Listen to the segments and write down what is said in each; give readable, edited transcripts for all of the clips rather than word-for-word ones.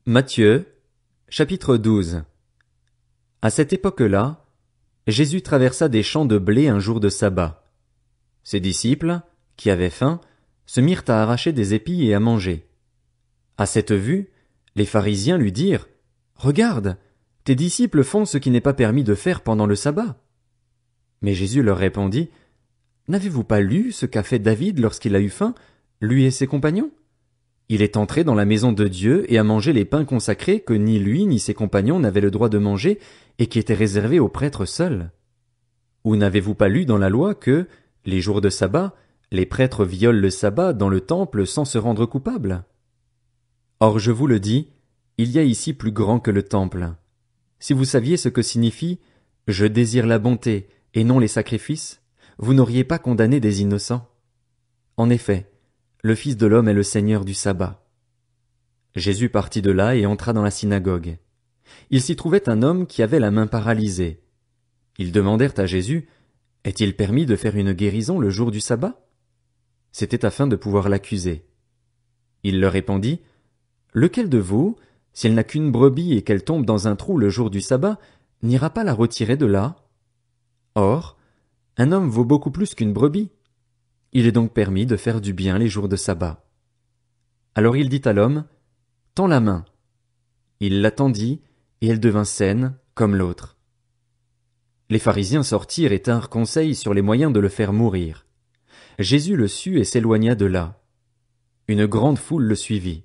Matthieu, chapitre 12. À cette époque-là, Jésus traversa des champs de blé un jour de sabbat. Ses disciples, qui avaient faim, se mirent à arracher des épis et à manger. À cette vue, les pharisiens lui dirent: « Regarde, tes disciples font ce qui n'est pas permis de faire pendant le sabbat. » Mais Jésus leur répondit: « N'avez-vous pas lu ce qu'a fait David lorsqu'il a eu faim, lui et ses compagnons? Il est entré dans la maison de Dieu et a mangé les pains consacrés que ni lui ni ses compagnons n'avaient le droit de manger et qui étaient réservés aux prêtres seuls. Ou n'avez-vous pas lu dans la loi que, les jours de sabbat, les prêtres violent le sabbat dans le temple sans se rendre coupables? Or je vous le dis, il y a ici plus grand que le temple. Si vous saviez ce que signifie « Je désire la bonté et non les sacrifices », vous n'auriez pas condamné des innocents. En effet, le Fils de l'homme est le Seigneur du sabbat. Jésus partit de là et entra dans la synagogue. Il s'y trouvait un homme qui avait la main paralysée. Ils demandèrent à Jésus: « Est-il permis de faire une guérison le jour du sabbat ?» C'était afin de pouvoir l'accuser. Il leur répondit: « Lequel de vous, si elle n'a qu'une brebis et qu'elle tombe dans un trou le jour du sabbat, n'ira pas la retirer de là? Or, un homme vaut beaucoup plus qu'une brebis. Il est donc permis de faire du bien les jours de sabbat. » Alors il dit à l'homme: « Tends la main. » Il la tendit, et elle devint saine, comme l'autre. Les pharisiens sortirent et tinrent conseil sur les moyens de le faire mourir. Jésus le sut et s'éloigna de là. Une grande foule le suivit.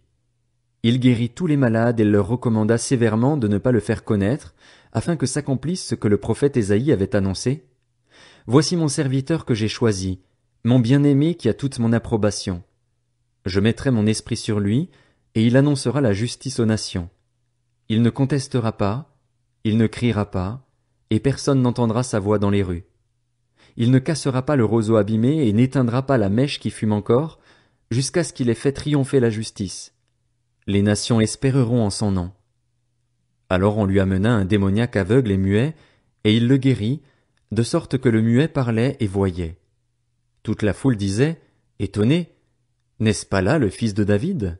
Il guérit tous les malades et leur recommanda sévèrement de ne pas le faire connaître, afin que s'accomplisse ce que le prophète Ésaïe avait annoncé. « Voici mon serviteur que j'ai choisi, mon bien-aimé qui a toute mon approbation. Je mettrai mon esprit sur lui, et il annoncera la justice aux nations. Il ne contestera pas, il ne criera pas, et personne n'entendra sa voix dans les rues. Il ne cassera pas le roseau abîmé et n'éteindra pas la mèche qui fume encore, jusqu'à ce qu'il ait fait triompher la justice. Les nations espéreront en son nom. » Alors on lui amena un démoniaque aveugle et muet, et il le guérit, de sorte que le muet parlait et voyait. Toute la foule disait, étonnée: « N'est-ce pas là le fils de David ?»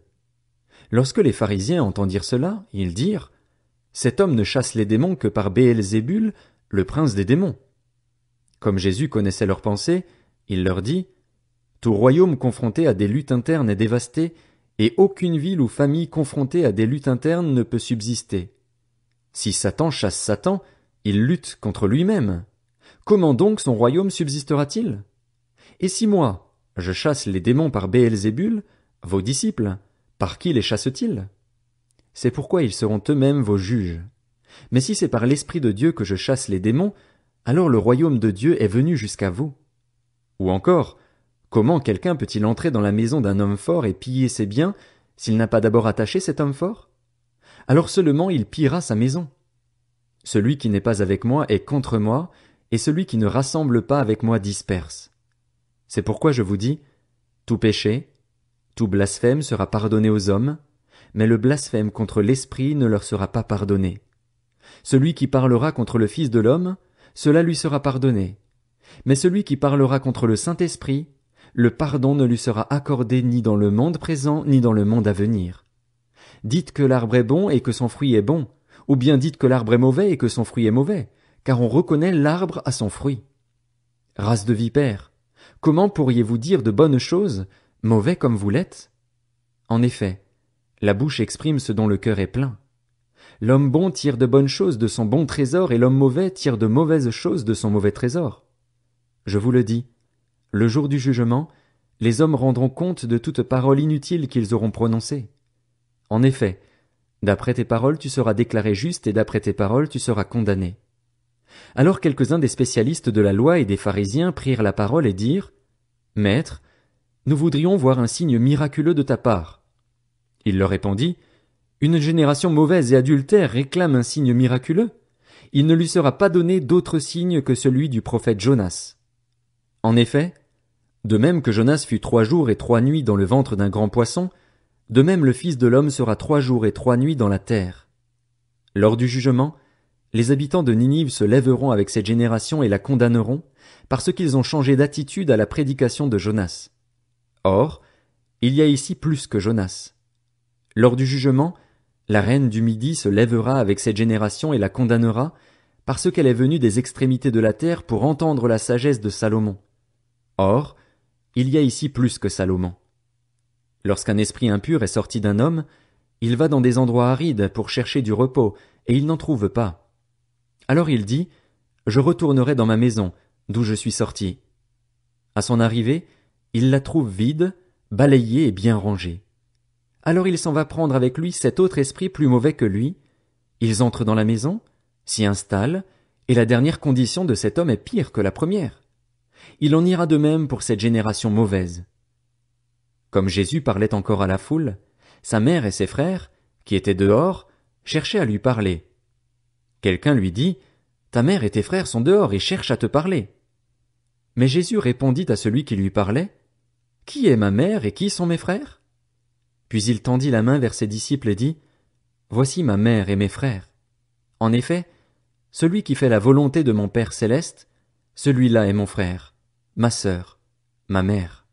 Lorsque les pharisiens entendirent cela, ils dirent: « Cet homme ne chasse les démons que par Béelzébul, le prince des démons. » Comme Jésus connaissait leurs pensées, il leur dit: « Tout royaume confronté à des luttes internes est dévasté, et aucune ville ou famille confrontée à des luttes internes ne peut subsister. Si Satan chasse Satan, il lutte contre lui-même. Comment donc son royaume subsistera-t-il? Et si moi, je chasse les démons par Béelzébul, vos disciples, par qui les chassent-ils? C'est pourquoi ils seront eux-mêmes vos juges. Mais si c'est par l'Esprit de Dieu que je chasse les démons, alors le royaume de Dieu est venu jusqu'à vous. Ou encore, comment quelqu'un peut-il entrer dans la maison d'un homme fort et piller ses biens, s'il n'a pas d'abord attaché cet homme fort? Alors seulement il pillera sa maison. Celui qui n'est pas avec moi est contre moi, et celui qui ne rassemble pas avec moi disperse. C'est pourquoi je vous dis, tout péché, tout blasphème sera pardonné aux hommes, mais le blasphème contre l'Esprit ne leur sera pas pardonné. Celui qui parlera contre le Fils de l'homme, cela lui sera pardonné. Mais celui qui parlera contre le Saint-Esprit, le pardon ne lui sera accordé ni dans le monde présent ni dans le monde à venir. Dites que l'arbre est bon et que son fruit est bon, ou bien dites que l'arbre est mauvais et que son fruit est mauvais, car on reconnaît l'arbre à son fruit. Race de vipères, comment pourriez-vous dire de bonnes choses, mauvais comme vous l'êtes? En effet, la bouche exprime ce dont le cœur est plein. L'homme bon tire de bonnes choses de son bon trésor et l'homme mauvais tire de mauvaises choses de son mauvais trésor. Je vous le dis, le jour du jugement, les hommes rendront compte de toute parole inutile qu'ils auront prononcée. En effet, d'après tes paroles tu seras déclaré juste et d'après tes paroles tu seras condamné. Alors quelques-uns des spécialistes de la loi et des pharisiens prirent la parole et dirent: « Maître, nous voudrions voir un signe miraculeux de ta part. » Il leur répondit: « Une génération mauvaise et adultère réclame un signe miraculeux. Il ne lui sera pas donné d'autre signe que celui du prophète Jonas. En effet, de même que Jonas fut 3 jours et 3 nuits dans le ventre d'un grand poisson, de même le Fils de l'homme sera 3 jours et 3 nuits dans la terre. Lors du jugement, les habitants de Ninive se lèveront avec cette génération et la condamneront, parce qu'ils ont changé d'attitude à la prédication de Jonas. Or, il y a ici plus que Jonas. Lors du jugement, La reine du Midi se lèvera avec cette génération et la condamnera, parce qu'elle est venue des extrémités de la terre pour entendre la sagesse de Salomon. Or, il y a ici plus que Salomon. Lorsqu'un esprit impur est sorti d'un homme, il va dans des endroits arides pour chercher du repos, et il n'en trouve pas. Alors il dit, « Je retournerai dans ma maison, d'où je suis sorti. » À son arrivée, il la trouve vide, balayée et bien rangée. Alors il s'en va prendre avec lui cet autre esprit plus mauvais que lui. Ils entrent dans la maison, s'y installent, et la dernière condition de cet homme est pire que la première. Il en ira de même pour cette génération mauvaise. Comme Jésus parlait encore à la foule, sa mère et ses frères, qui étaient dehors, cherchaient à lui parler. Quelqu'un lui dit, « Ta mère et tes frères sont dehors et cherchent à te parler. » Mais Jésus répondit à celui qui lui parlait, « Qui est ma mère et qui sont mes frères ?» Puis il tendit la main vers ses disciples et dit, « Voici ma mère et mes frères. En effet, celui qui fait la volonté de mon Père céleste, celui-là est mon frère, ma sœur, ma mère. »